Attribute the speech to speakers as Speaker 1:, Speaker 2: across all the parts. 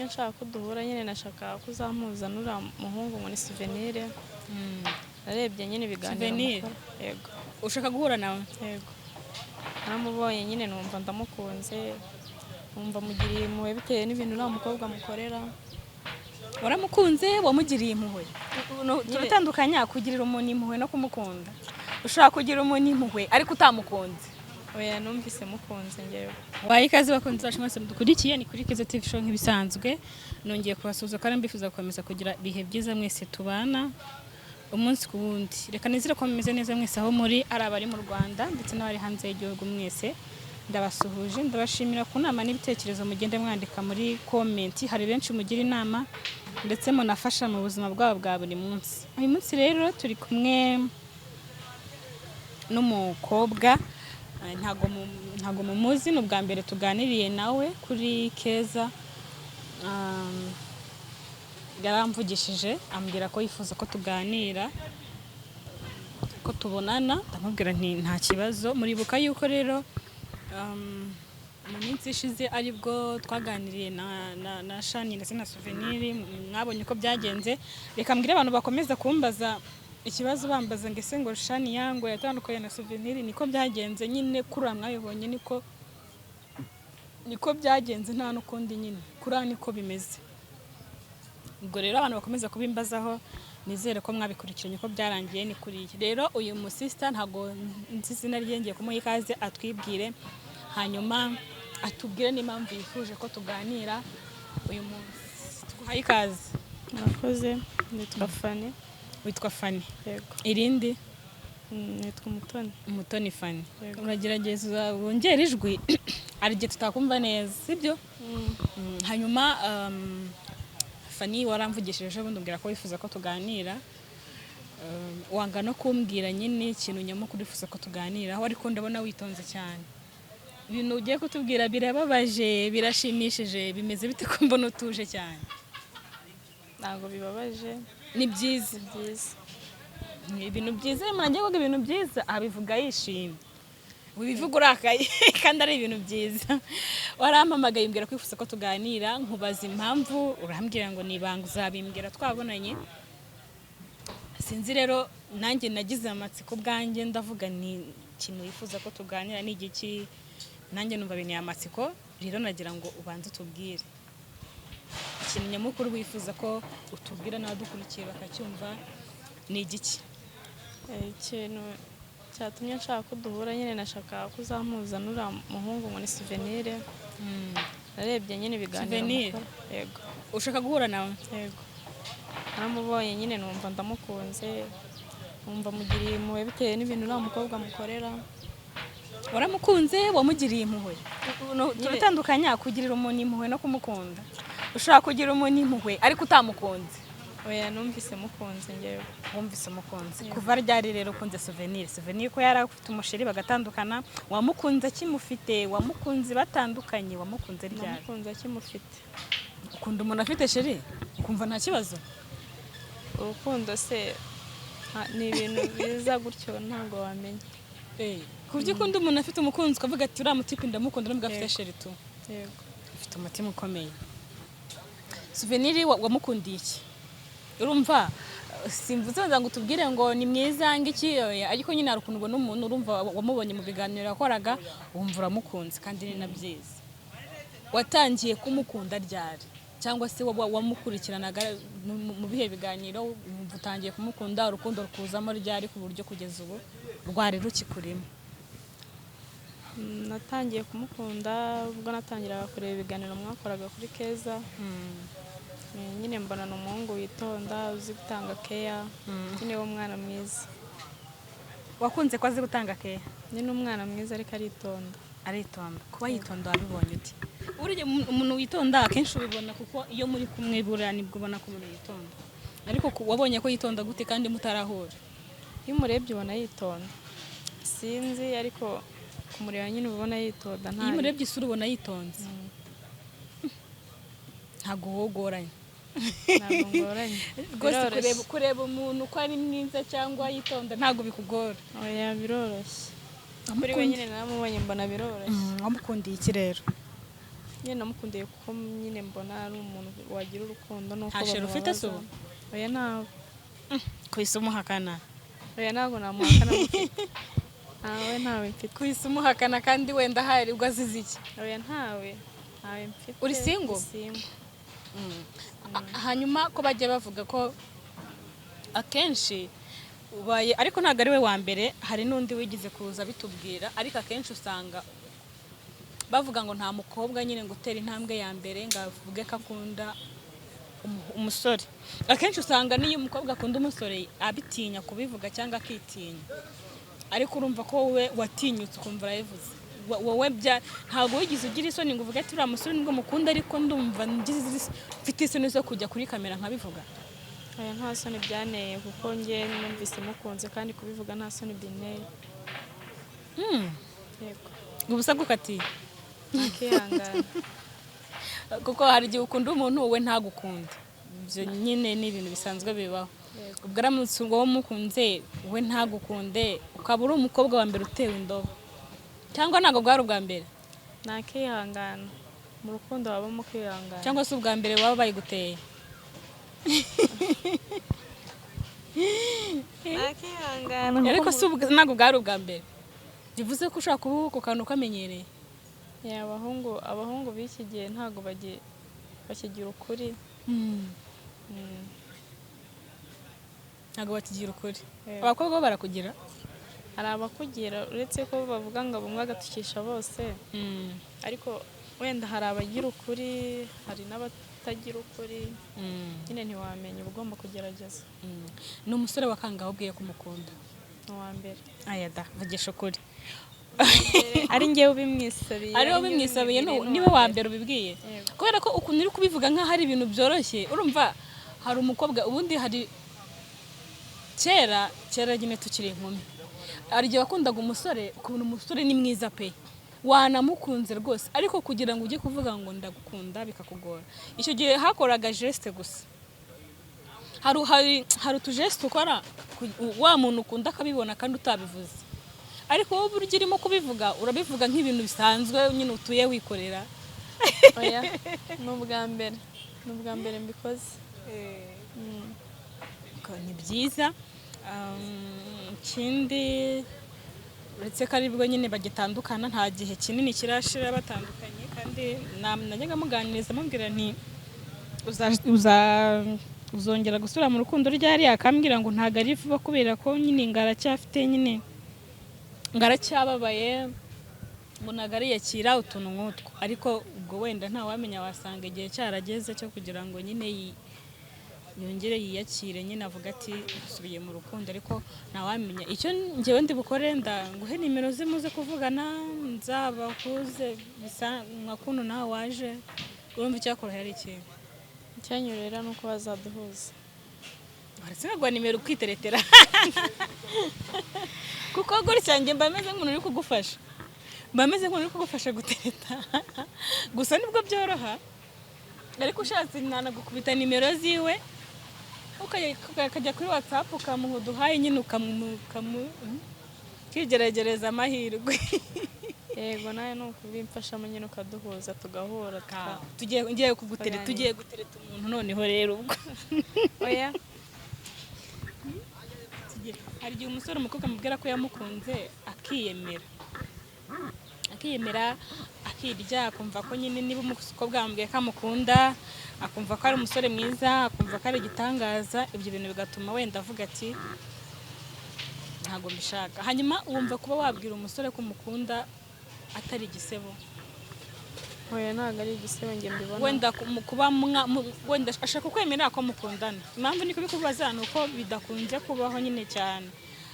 Speaker 1: nshaka ko duhura nyine nashaka ko uzampuza n'uriya muhungu ngo ni Souvenir. Narebye nyine ibiganiro mukora. Yego.
Speaker 2: Ushaka guhura nawe?
Speaker 1: Yego. Naramubonye nyine numva ndamukunze. Numva mugiriye impuhwe bitewe n'ibintu uriya mukobwa mukorera.
Speaker 2: Waramukunze wamugiriye impuhwe? Turatandukanya kugirira umuntu impuhwe no kumukunda. Ushaka kugira umuntu impuhwe ariko utamukunze.
Speaker 1: Oya numvise mukunze ngewe.
Speaker 2: Waye ikaze bakunze bacu mwese mudukurikiye ni kuri Keza TV show nk'ibisanzwe. Nongeye kubasuhuza kandi mbifuza gukomeza kugira ibihe byiza mwese tubana umunsi ku wundi. Reka nizire ko mumeze neza mwese aho muri ari abari mu Rwanda ndetse n'abari hanze y'igihugu mwese. Ndabasuhuje ndabashimira ku nama n'ibitekerezo mugende mwandika muri comment. Hari benshi mugira inama ndetse munafasha mu buzima bwabo bwa buri munsi. Uyu munsi rero turi kumwe n'umukobwa ntago mumuzi n'ubwa mbere tuganiriye nawe kuri Keza. Yaramvugishije ambwira ko yifuza ko tuganira ko tubonana, ndamubwira nti nta kibazo. Muribuka yuko rero mu minsi ishize aribwo twaganiriye na Shani ndetse na Souvenir, mwabonye ko byagenze. Reka mbwire abantu bakomeza kumbaza ikibazo bambaza ngese ngo Shani yango yatandukanye na Souvenir niko byagenze nyine kura mwabibonye niko byagenze nta nukundi nyine kura niko bimeze. Ubwo rero abantu bakomeza kubimbazaho nizere ko mwabikurikiranye ko byarangiye ni kuriye. Rero uyu musista ntago nzi izina ryengeye kumuha ikaze atwibwire hanyuma atubwire n'impamvu yifuje ko tuganira uyu munsi. Tuguhaye ikaze.
Speaker 1: Murakoze. Nitwa Fanny.
Speaker 2: Witwa Fanny?
Speaker 1: Yego.
Speaker 2: Irindi?
Speaker 1: Nitwa Umutoni.
Speaker 2: Umutoni Fanny. Uragerageza wongera ijwi arije tutakumva neza sibyo? Hanyuma Fanny waramvugishije bundi umbwira ko wifuza ko tuganira. Wanga no kumbwira nyine ikintu nyamukuru wifuza ko tuganira aho ariko ndabona witonze cyane. Ibintu ugiye kutubwira birababaje birashimishije bimeze bite ko mbona utuje cyane?
Speaker 1: Ntago bibabaje.
Speaker 2: Ni byiza. Ibintu byiza mwanjye ngo ibintu byiza abivuga yishimye. Wibivuga urakaye kandi ari ibintu byiza. Warampamagaye umbwira ko wifuza ko tuganira nkubaza impamvu urambwira ngo nibanga uzabimbwira twabonanye. Sinzi rero nanjye nagize amatsiko bwanjye ndavuga ni ikintu wifuza ko tuganira ni igiki. Nanjye numva bene amatsiko rero nagira ngo ubanze tubwire ikintu nyamukuru wifuza ko utubwira n'abadukurikiye bakacyumva ni igiki.
Speaker 1: Ikintu cyatumye nshaka ko duhura nyine nashaka ko uzampuza n'uriya muhungu ngo ni Souvenir. Narebye nyine ibiganiro mukora. Yego.
Speaker 2: Ushaka guhura nawe?
Speaker 1: Yego. Naramubonye nyine numva ndamukunze. Numva mugiriye impuhwe bitewe n'ibintu uriya mukobwa mukorera.
Speaker 2: Waramukunze wamugiriye impuhwe? Turatandukanya kugirira umuntu impuhwe no kumukunda. Ushaka kugira umuntu impuhwe ariko utamukunze.
Speaker 1: Oya numvise mukunze ngewe.
Speaker 2: Wumvise mukunze. Kuva ryari rero ukunze Souvenir? Souvenir ko yari afite umusheri bagatandukana, wamukunze akimufite, wamukunze batandukanye, wamukunze ryari?
Speaker 1: Namukunze akimufite.
Speaker 2: Ukunda umuntu afite sheri ukumva nta kibazo?
Speaker 1: Urukundo se ni ibintu biza gutyo ntabwo wamenya.
Speaker 2: Kubyo ukunda umuntu afite umukunzi ukavuga ati uriya mutipe ndamukunda n'ubwo afite sheri tu.
Speaker 1: Yego.
Speaker 2: Ufite umutima ukomeye. Souvenir wamukundiye iki? Urumva simvuze ngo tubwire ngo ni mwiza ngiki ariko nyine hari ukuntu ubona umuntu urumva wamubonye mu biganiro yakoraga wumva uramukunze kandi ni nabyiza. Watangiye kumukunda ryari cyangwa se wamukurikiranaga mu bihe biganiro wumva utangiye kumukunda urukundo rukuzamo ryari ku buryo kugeza ubu rwari rukikurimo?
Speaker 1: Natangiye kumukunda ubwo natangiraga kureba ibiganiro mwakoraga kuri Keza. Nyine mbona n'umuhungu witonda uzi gutanga care. Nyine wo mwana mwiza.
Speaker 2: Wakunze ko azi gutanga care?
Speaker 1: Ni n'umwana mwiza ariko aritonda.
Speaker 2: Aritonda. Kuba yitonda wabibonye uti? Urije umuntu witonda akenshi ubibona kuko iyo muri kumwe burana nibwo ubona ko umuntu yitonda. Ariko wabonye ko yitonda gute kandi mutarahura?
Speaker 1: Iyo umurebye ubona yitonda. Sinzi ariko kumureba nyine ubona yitonda nta.
Speaker 2: Iyo umurebye isura ubona yitonze. Ntago wogoranye.
Speaker 1: Ntabwo ngoranye.
Speaker 2: Rwose kureba umuntu ko ari mwiza cyangwa yitonda ntago bikugora.
Speaker 1: Oya biroroshye. Kuri we nyine namubonye mbona biroroshye.
Speaker 2: Wamukundiye iki rero?
Speaker 1: nyine namukundiye kuko nyine mbona ari umuntu wagira urukundo nuko
Speaker 2: Nta sheri ufite se ubu?
Speaker 1: oya ntawe
Speaker 2: kwisi umuhakana
Speaker 1: oya ntabwo namuhakana ntawe mfite
Speaker 2: kwisi umuhakana kandi wenda hari ubwo azize iki?
Speaker 1: oya ntawe mfite
Speaker 2: Uri single?
Speaker 1: single.
Speaker 2: Hanyuma ko bajya bavuga ko akenshi ubaye ariko ntabwo ari we wa mbere, hari n'undi wigize kuza bitubwira, ariko akenshi usanga bavuga ngo nta mukobwa nyine ngo utera intambwe ya mbere ngo avuge ko akunda umusore. Akenshi usanga n'iyo umukobwa akunda umusore abitinya kubivuga cyangwa akitinya, ariko urumva ko wowe watinyutse ukumva urabivuze. Wowe ntabwo wigize ugira isoni ngo uvuge ati uriya musore nibwo mukunda, ariko ndumva mfite isoni zo kujya kuri kamera nkabivuga.
Speaker 1: Oya nta soni byanteye kuko njye numvise mukunze kandi kubivuga nta soni binteye. Yego.
Speaker 2: Ubusa gukatiye.
Speaker 1: Nakihangana.
Speaker 2: Kuko hari igihe ukunda umuntu wowe ntagukunda. Ibyo nyine ni ibintu bisanzwe bibaho. Ubwo aramutse wowe mukunze we ntagukunde ukaba uri umukobwa wa mbere utewe indobo. Cyangwa ntabwo bwari ubwa mbere?
Speaker 1: Nakihangana. Mu rukundo habamo kwihangana.
Speaker 2: Cyangwa se ubwa mbere baba bayiguteye?
Speaker 1: Nakihangana.
Speaker 2: Ariko se ntabwo bwari ubwa mbere? Bivuze ko ushaka kuba ako kantu kamenyereye?
Speaker 1: Abahungu b'iki gihe ntabwo bakigira ukuri.
Speaker 2: Ntabwo bakigira ukuri. Abakobwa bo barakugira?
Speaker 1: Hari abakugira uretse ko bavuga ngo bumwe agatukisha bose, ariko wenda hari abagira ukuri, hari n'abatagira ukuri, nyine ntiwamenya, uba ugomba kugerageza.
Speaker 2: Ni umusore wakangaho ubwiye kumukunda?
Speaker 1: Ni uwa mbere.
Speaker 2: Aya da, vugisha ukuri.
Speaker 1: Ari njyewe ubimwisabiye.
Speaker 2: Ari wowe ubimwisabiye niwe wa mbere ubibwiye? Kubera ko ukuntu uri kubivuga nk'aho ari ibintu byoroshye, urumva hari umukobwa ubundi hari kera nyine tukiri inkumi, hari igihe wakundaga umusore ukabona umusore ni mwiza pe, wanamukunze rwose, ariko kugira ngo ujye kuvuga ngo ndagukunda bikakugora. Icyo gihe hakoraga geste gusa, hari utugeste ukora wa muntu ukunda akabibona kandi utabivuze, ariko wowe burya urimo kubivuga urabivuga nk'ibintu bisanzwe nyine utuye wikorera.
Speaker 1: Oya ni ubwa mbere mbikoze.
Speaker 2: Ni byiza. Ikindi uretse ko ari bwo nyine bagitandukana, nta gihe kinini kirashira batandukanye, kandi najyaga muganiriza mubwira nti uzongera gusubira mu rukundo ryari, akambwira ngo ntabwo ari vuba kubera ko nyine ngaracyafite nyine ngaracyababaye, ngo ntabwo ariyakira utuntu nk'utwo, ariko ubwo wenda ntawamenya, wasanga igihe cyarageze cyo kugira ngo nyine yongere yiyakire, nyine avuga ati dusubiye mu rukundo, ariko ntawamenya. Icyo njyewe ndi bukore nguhe nimero ze muze kuvugana, nzabahuze bisa nka kuno nawe waje, urumva icyakorohera ari ikintu
Speaker 1: icyanyurera nuko bazaduhuza.
Speaker 2: Baretse nagwa nimero kwiteretera kuko gutya njye mba meze nk'umuntu uri kugufasha, gutereta gusa nibwo byoroha, ariko ushatse ntanagukubita nimero ziwe ukajya kuri WhatsApp ukamuha uduhaye nyine ukigeragereza amahirwe.
Speaker 1: Yego nawe ni ukubimfashamo nyine ukaduhuza tugahura.
Speaker 2: Tugiye gutereta umuntu noneho rero ubwo.
Speaker 1: Oya
Speaker 2: hari igihe umusore umukobwa amubwira ko yamukunze akiyemera akirya, akumva ko nyine niba umukobwa yamubwiye ko amukunda, akumva ko ari umusore mwiza, akumva ko ari igitangaza, ibyo bintu bigatuma wenda avuga ati ntabwo mbishaka. Hanyuma wumva kuba wabwira umusore ko umukunda atari igisebo?
Speaker 1: Oya ntabwo ari igisebo, njye mbibona
Speaker 2: wenda kuba wenda ashaka kwemera ko mukundana. Impamvu ni kubikubaza ni uko bidakunze kubaho nyine cyane.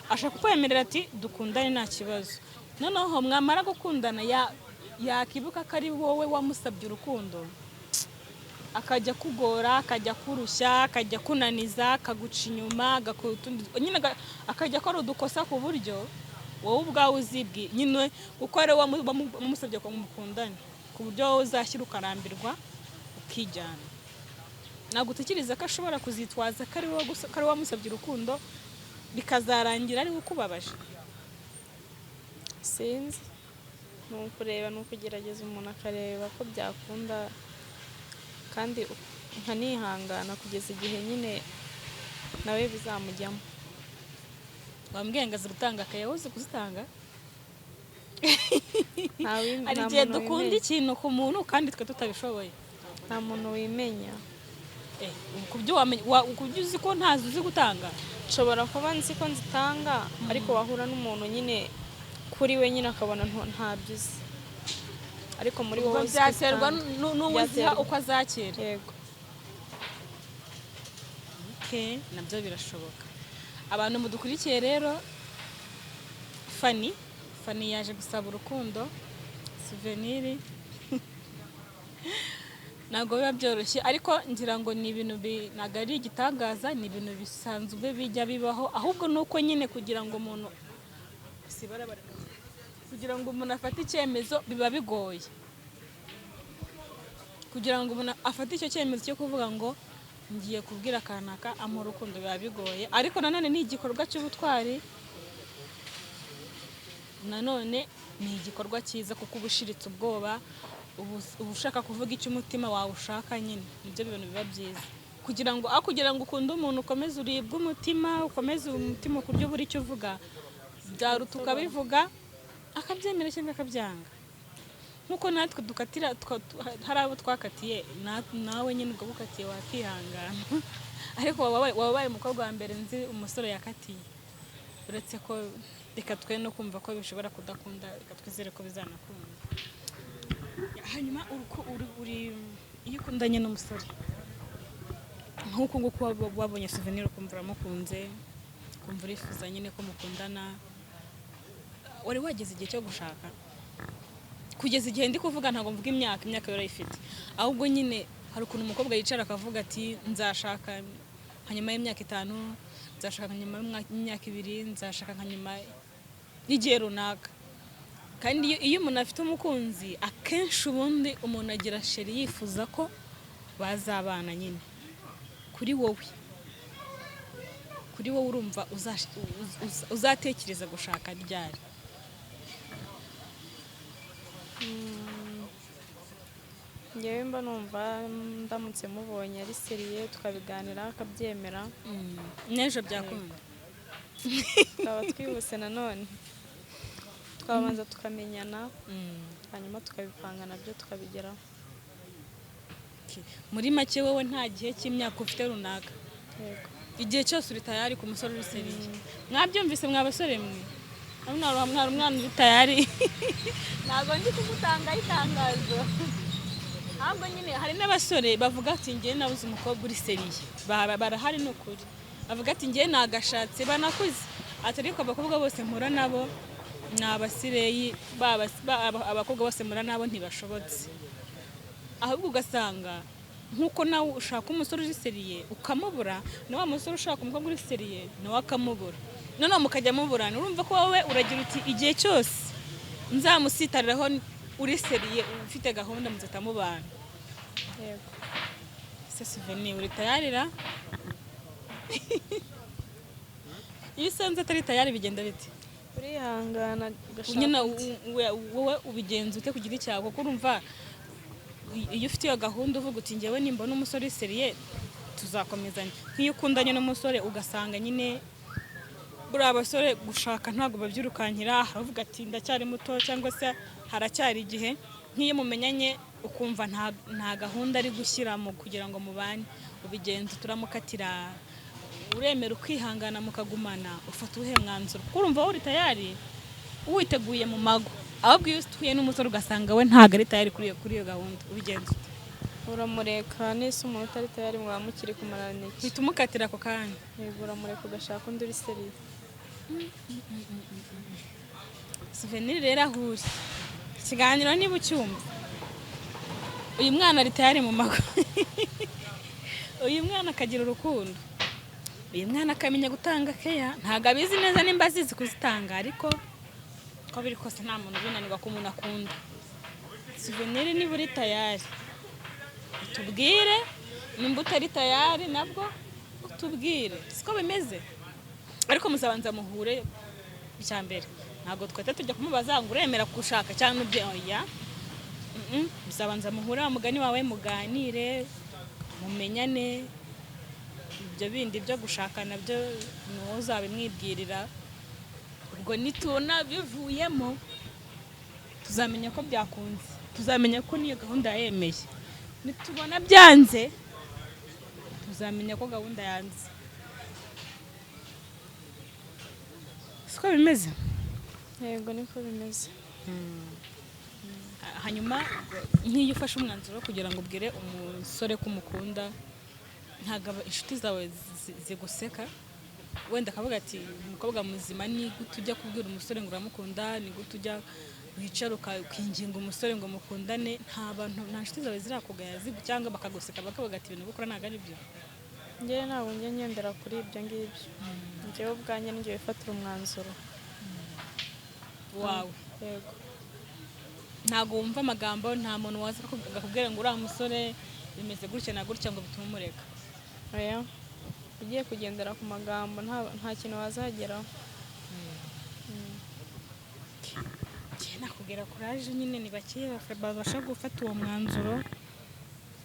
Speaker 2: Ashaka kwemerera ati dukundane nta kibazo, noneho mwamara gukundana yakibuka ko ari wowe wamusabye urukundo, akajya kugora, akajya kurushya, akajya kunaniza, akaguca inyuma, nyine akajya akora udukosa ku buryo wowe ubwawe uzibwi nyine uko ari wamusabye ko mukundane, ku buryo wowe uzashyira ukarambirwa ukijyana. Ntabwo utekereza ko ashobora kuzitwaza ko ari wowe wamusabye urukundo bikazarangira ari ukubabaje?
Speaker 1: Sinzi, ni ukugerageza umuntu akareba ko byakunda kandi nkanihangana kugeza igihe nyine nawe bizamujyamo.
Speaker 2: wambwiye ngo azirutanga akaye uzi kuzitanga
Speaker 1: Nta
Speaker 2: hari igihe
Speaker 1: muntu
Speaker 2: dukunda
Speaker 1: wimenya.
Speaker 2: ikintu ku muntu kandi twe tutabishoboye.
Speaker 1: Nta muntu wimenya.
Speaker 2: Kubyo uzi ko ntazi uzi gutanga.
Speaker 1: Nshobora kuba nzi ko nzitanga ariko wahura n'umuntu nyine kuri we nyine akabona ntabyo uzi, ariko muri wowe uzi ko
Speaker 2: byaterwa
Speaker 1: uzitanga.
Speaker 2: n'uwiziha
Speaker 1: Byaterwa.
Speaker 2: uko azakira.
Speaker 1: Yego.
Speaker 2: Nabyo birashoboka. Abantu mudukurikiye rero, Fanny yaje gusaba urukundo, Souvenir ntabwo biba byoroshye, ariko ngira ngo ni ibintu ntabwo ari igitangaza, ni ibintu bisanzwe bijya bibaho, ahubwo ni uko nyine kugira ngo umuntu afate icyemezo biba bigoye, kugira ngo umuntu afate icyo cyemezo cyo kuvuga ngo ngiye kubwira akanaka amuha urukundo biba bigoye, ariko nanone ni igikorwa cy'ubutwari, nanone ni igikorwa cyiza kuko uba ushiritse ubwoba, uba ushaka kuvuga icyo umutima wawe ushaka, nyine nibyo bintu biba byiza, kugira ngo ukunde umuntu ukomeze uribwe umutima, ukomeze umutima ku buryo buri icyo uvuga, byaruta ukabivuga akabyemera cyangwa akabyanga, nkuko natwe dukatira hari abo twakatiye, nawe nyine ubwo bukatiye wakihangana ariko wabaye umukobwa wa mbere nzi umusore yakatiye, uretse ko reka twe no kumva ko bishobora kudakunda, reka twizere ko bizanakunda. Hanyuma iyo ukundanye n'umusore nk'uko nguko wabonye Souvenir ukumva uramukunze, ukumva urifuza nyine ko mukundana, wari wageze igihe cyo gushaka? Kugeza igihe ndi kuvuga ntabwo mvuga imyaka yorayifite, ahubwo nyine hari ukuntu umukobwa yicara akavuga ati nzashaka nka nyuma y'imyaka 5, nzashaka nka nyuma y'imyaka 2, nzashaka nka nyuma y'igihe runaka. Kandi iyo umuntu afite umukunzi, akenshi ubundi umuntu agira sheri yifuza ko bazabana nyine. Kuri wowe urumva uzatekereza gushaka ryari?
Speaker 1: Ngewe mba numva ndamutse mubonye ari seriye tukabiganiraho akabyemera,
Speaker 2: n'ejo byakunda,
Speaker 1: tukaba twihuse nanone tukabanza tukamenyana, hanyuma tukabipanga nabyo tukabigeraho.
Speaker 2: Muri make wowe nta gihe cy'imyaka ufite runaka?
Speaker 1: Yego.
Speaker 2: Igihe cyose uri tayari ku musore uri seriye? Mwabyumvise mwa basore mwe? Mwari umwana uri tayari ntabwo ndi kumutangaho itangazo, ahubwo nyine hari n'abasore bavuga ati ngewe nabuze umukobwa uri seriye, barahari ni ukuri, bavuga ati ngewe nagashatse banakuze, ati ariko abakobwa bose mpura nabo ni abasireyi, abakobwa bose mpura nabo ntibashobotse. Ahubwo ugasanga nk'uko nawe ushaka umusore uri seriye ukamubura, na wa musore ushaka umukobwa uri seriye nawe akamubura, noneho mukajya muburana. Urumva ko wowe uragira uti igihe cyose nzamusitariraho uri seriye ufite gahunda muzata mubana.
Speaker 1: Yego.
Speaker 2: Souvenir uri tayarira? Iyo usanze atari tayari bigenda biti?
Speaker 1: Urihangana ugashaka.
Speaker 2: Nyine wowe ubigenza ute kugira icyago? Kuko urumva iyo ufite iyo gahunda uvuga uti ngewe nimbona umusore seriye tuzakomezanya. Nk'iyo ukundanye n'umusore ugasanga nyine buriya abasore gushaka ntabwo babyirukankira, haravuga ati ndacyari muto cyangwa se haracyari igihe. Nk'iyo mumenyanye ukumva nta gahunda ari gushyira mu kugira ngo mubane, ubigenza turamukatira, uremera ukihangana mukagumana, ufata uhe mwanzuro. Urumva uri tayari witeguye mu mago, ahubwo iyo utuye n'umusore ugasanga we ntabwo ari tayari kuri iyo gahunda, ubigenza ute?
Speaker 1: Uramureka, nese umuntu utari tayari mwaba mukiri kumarana iki?
Speaker 2: Uhita umukatira ako kanya?
Speaker 1: Yego, uramureka ugashaka undi uri seriye.
Speaker 2: Souvenir rero ahuri ikiganiro niba ucyumva, uyu mwana ari tayari mu mago uyu mwana akagira urukundo, uyu mwana akamenya gutanga keya, ntabwo abizi neza nimba azizi kuzitanga, ariko ko biri kose nta muntu ubinanirwa ko umuntu akunda. Souvenir niba uri tayari utubwire, nimba utari tayari nabwo utubwire, siko bimeze. Ariko muzabanza muhure icya mbere, ntabwo twahita tujya kumubaza ngo uremera gushaka cyangwa ibyo oya. Bizabanza muhure wa mugani wawe muganire mumenyane, ibyo bindi byo gushaka nabyo ni wowe uzabimwibwirira. Ubwo nitubona bivuyemo tuzamenya ko byakunze, tuzamenya ko niyo gahunda yemeye. Nitubona byanze tuzamenya ko gahunda yanze. Siko bimeze.
Speaker 1: Yego niko bimeze.
Speaker 2: Hanyuma nk'iyo ufashe umwanzuro kugira ngo ubwire umusore ko umukunda, ntabwo inshuti zawe ziguseka, wenda akavuga ati umukobwa muzima ni gute ujya kubwira umusore ngo uramukunda, ni gute ujya wicara ukinginga umusore ngo mukundane, nta nshuti zawe zirakugaya cyangwa bakaguseka bakavuga ati ibintu gukora ntabwo ari byo?
Speaker 1: Njyewe ntabwo njya nyendera kuri ibyo ngibyo. Njyewe ubwanjye n'igihe wifatira umwanzuro
Speaker 2: wawe.
Speaker 1: Yego.
Speaker 2: Ntabwo wumva amagambo, nta muntu waza akakubwira ngo uriya musore bimeze gutya na gutya ngo bitume umureka.
Speaker 1: Oya, ugiye kugendera ku magambo nta kintu wazageraho.
Speaker 2: Nakubwira kuraje nyine ni bake babasha gufata uwo mwanzuro,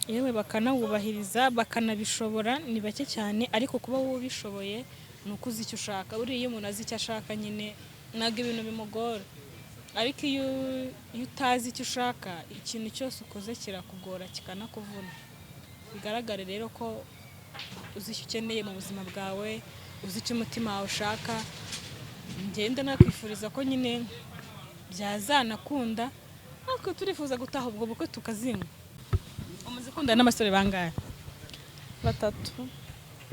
Speaker 2: yewe bakanawubahiriza bakanabishobora, ni bake cyane. Ariko kuba wowe ubishoboye ni uko uzi icyo ushaka. Buriya iyo umuntu azi icyo ashaka nyine ntabwo ibintu bimugora. Ariko iyo utazi icyo ushaka, ikintu cyose ukoze kirakugora kikanakuvuna. Bigaragare rero ko uzi icyo ukeneye mu buzima bwawe, uzi icyo umutima wawe ushaka. Ngenda nakwifuriza ko nyine byazanakunda, natwe turifuza gutaha ubwo bukwe tukazinywa. Umaze kundana n'abasore bangahe?
Speaker 1: 3.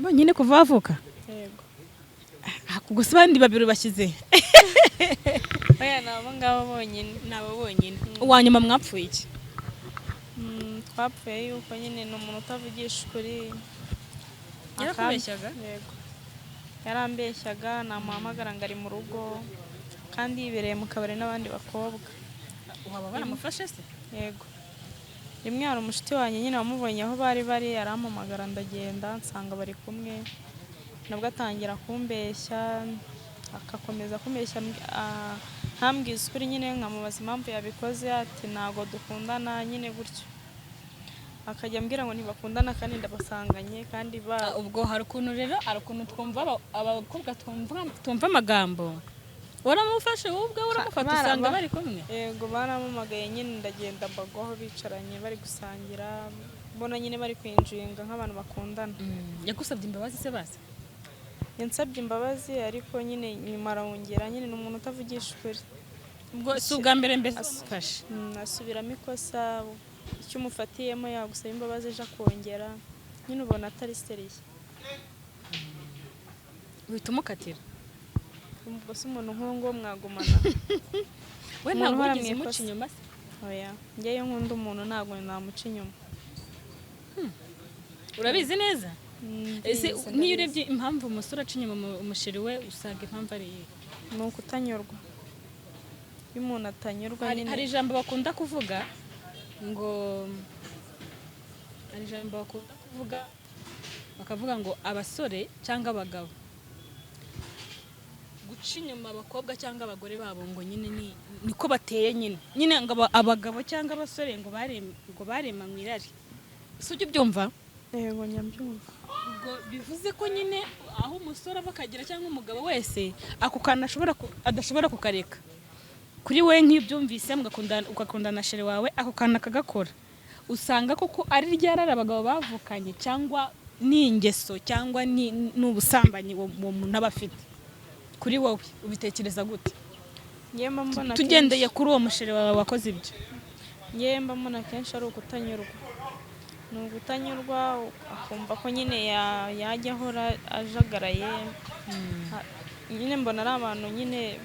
Speaker 2: Bonyine kuva wavuka?
Speaker 1: Yego.
Speaker 2: Gusa abandi 2 bashyize.
Speaker 1: Oya nabo ngabo bonyine.
Speaker 2: Nabo bonyine. Uwanyuma mwapfuye iki?
Speaker 1: Twapfuye yuko nyine ni umuntu utavugisha ukuri.
Speaker 2: Yarakubeshyaga?
Speaker 1: Yego. Yarambeshyaga, namuhamagara ngo ari mu rugo kandi yibereye mu kabari n'abandi bakobwa.
Speaker 2: Waba baramufashe se?
Speaker 1: Yego. Rimwe hari umushiti wanjye nyine wamubonye aho bari arampamagara, ndagenda nsanga bari kumwe. Nabwo atangira kumbeshya, akakomeza kumbeshya, ntambwize ukuri nyine nkamubaza impamvu yabikoze, ati ntabwo dukundana nyine gutyo. Akajya ambwira ngo ntibakundana kandi ndabasanganye kandi
Speaker 2: ubwo hari ukuntu rero twumva abakobwa twumva amagambo. Waramufashe wowe ubwo uramufata usanga bari kumwe?
Speaker 1: Yego, baramumagaye nyine ndagenda mbagwaho bicaranye bari gusangira, mbona nyine bari kwinjinga nk'abantu bakundana.
Speaker 2: Yagusabye imbabazi se base?
Speaker 1: Yansabye imbabazi ariko nyine nyuma arongera, nyine ni umuntu utavugisha ukuri.
Speaker 2: Ubwo si ubwa mbere mbese ufashe?
Speaker 1: Asubiramo ikosa, icyo umufatiyemo yagusaba imbabazi ejo akongera, nyine ubona atari seriye.
Speaker 2: Uhita umukatira?
Speaker 1: Ubwo si umuntu nk'uwo ngo mwagumana.
Speaker 2: We ntabwo wigeze umuca inyuma se?
Speaker 1: Oya, njyewe nkunda umuntu ntabwo namuca inyuma.
Speaker 2: Urabizi neza? Ese niyo urebye impamvu umusore aca inyuma umusheri we usanga impamvu ari iyihe?
Speaker 1: Ni ukutanyurwa. Iyo umuntu atanyurwa nyine.
Speaker 2: Hari ijambo bakunda kuvuga ngo, hari ijambo bakunda kuvuga bakavuga ngo abasore cyangwa abagabo guca inyuma abakobwa cyangwa abagore babo ngo nyine niko bateye nyine ngo abagabo cyangwa abasore ngo baremanywe irari. Si ujya ubyumva?
Speaker 1: Yego nyabyumva.
Speaker 2: Ubwo bivuze ko nyine aho umusore aba akagira cyangwa umugabo wese ako kantu adashobora kukareka. Kuri we nk'ibyumvise ugakundana na sheri wawe, ako kantu akagakora, usanga koko ari ryarara abagabo bavukanye cyangwa n'ingeso cyangwa n'ubusambanyi uwo muntu aba afite. Kuri wowe ubitekereza gute? Tugendeye kuri uwo musheri wawe wakoze ibyo.
Speaker 1: Ngewe mba mbona kenshi ari ukutanyurwa. Ni ugutanyurwa, akumva ko nyine yajya ahora ajagaraye. Nyine mbona ari abantu nyine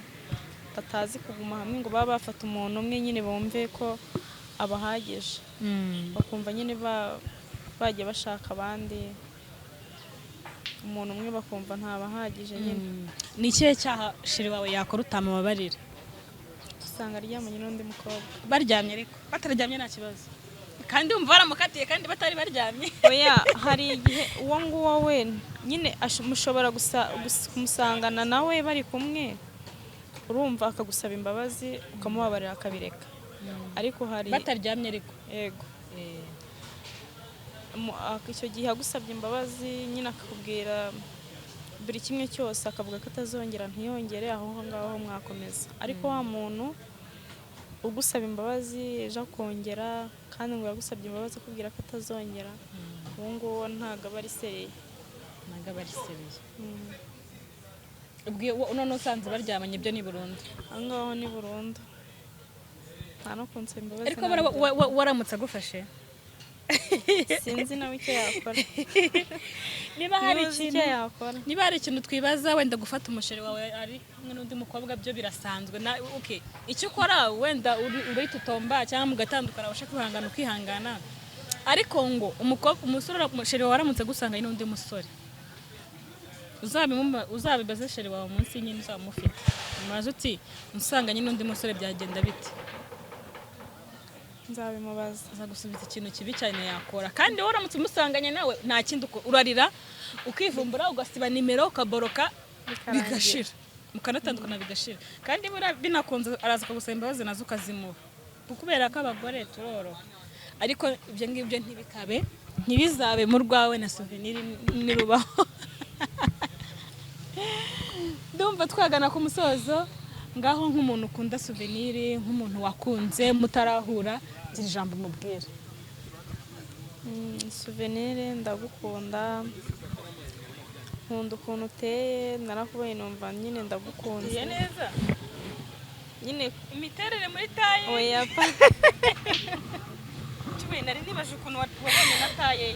Speaker 1: batazi kuguma hamwe ngo baba bafata umuntu umwe nyine bumve ko abahagije. Bakumva nyine bajya bashaka abandi, umuntu umwe bakumva ntabahagije nyine.
Speaker 2: Ni ikihe cyaha sheri wawe yakora utamubabarira?
Speaker 1: Usanga aryamanye n'undi mukobwa.
Speaker 2: Baryamye ariko batararyamye nta kibazo, kandi umva baramukatiye kandi batari baryamye.
Speaker 1: Oya, hari igihe uwo nguwo we nyine mushobora kumusangana nawe bari kumwe, urumva akagusaba imbabazi ukamubabarira akabireka. Ariko hari
Speaker 2: bataryamye ariko
Speaker 1: yego icyo gihe agusabye imbabazi nyine akakubwira buri kimwe cyose akavuga ko atazongera ntiyongere, aho ngaho mwakomeza. Ariko wa muntu ugusaba imbabazi ejo akongera kandi ngo yagusabye imbabazi akubwira ko atazongera, uwo nguwo ntabwo aba ari seriye.
Speaker 2: None usanze baryamanye ibyo ni burundu?
Speaker 1: Aho ngaho ni burundu, nta no kunsaba imbabazi.
Speaker 2: Ariko waramutse agufashe
Speaker 1: sinzi nawe icyo yakora.
Speaker 2: niba hari ikintu twibaza, wenda gufata umusheri wawe ari n'undi mukobwa byo birasanzwe. Icyo ukora wenda uritutomba cyangwa mugatandukana ubasha kwihangana ukihangana, ariko ngo umusheri wawe aramutse agusanga n'undi musore, uzabibaze sheri wawe munsi nyine uzaba umufite, umubaze uti unsanganye n'undi musore byagenda bite?
Speaker 1: Nzabimubaza.
Speaker 2: Azagusubiza ikintu kibi cyane yakora. Kandi wowe uramutse umusanganye nawe nta kindi urarira ukivumbura ugasiba nimero ukaboroka bigashira, mukanatandukana bigashira. Kandi binakunze araza kugusaba imbabazi nazo ukazimuha, kubera ko abagore turoroha. Ariko ibyo ngibyo ntibizabe mu rwawe na Souvenir nirubaho. Ndumva twagana ku musozo. Ngaho nk'umuntu ukunda Souvenir, nk'umuntu wakunze mutarahura, gira ijambo mubwira.
Speaker 1: Souvenir ndagukunda, nkunda ukuntu uteye, narakubonye numva nyine ndagukunze.
Speaker 2: Iyo neza
Speaker 1: nyine
Speaker 2: imiterere muri taye.
Speaker 1: Oya pa
Speaker 2: tuwe nari nibaje ukuntu wabonye na taye.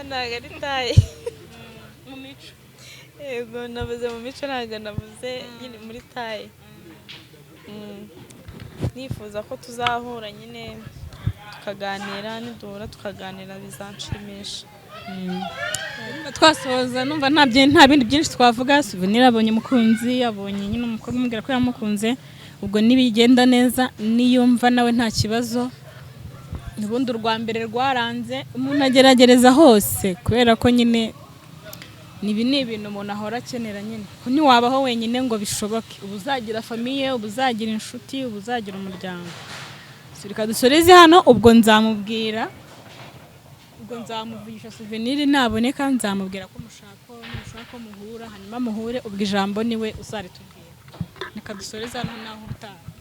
Speaker 1: Ntabwo ari taye
Speaker 2: mu mico.
Speaker 1: Yego navuze mu mico, ntabwo navuze nyine muri taye. Nifuza ko tuzahura nyine tukaganira, niduhura tukaganira bizanshimisha.
Speaker 2: Twasoza numva nta bindi byinshi twavuga. Souvenir abonye umukunzi, abonye nyine umukobwa umubwira ko yamukunze, ubwo nibigenda neza niyumva nawe nta kibazo. Ubundi urwa mbere rwaranze, umuntu ageragereza hose, kubera ko nyine nibi ni ibintu umuntu ahora akenera nyine. Ntiwabaho wenyine ngo bishoboke, ubu uzagira famiye, ubu uzagira inshuti, ubu uzagira umuryango. Reka dusoreze hano, ubwo nzamubwira, ubwo nzamuvugisha Souvenir naboneka, nzamubwira ko mushaka ko muhura, hanyuma muhure, ubwo ijambo niwe uzaritubwira. Reka dusoreze hano naho utaha.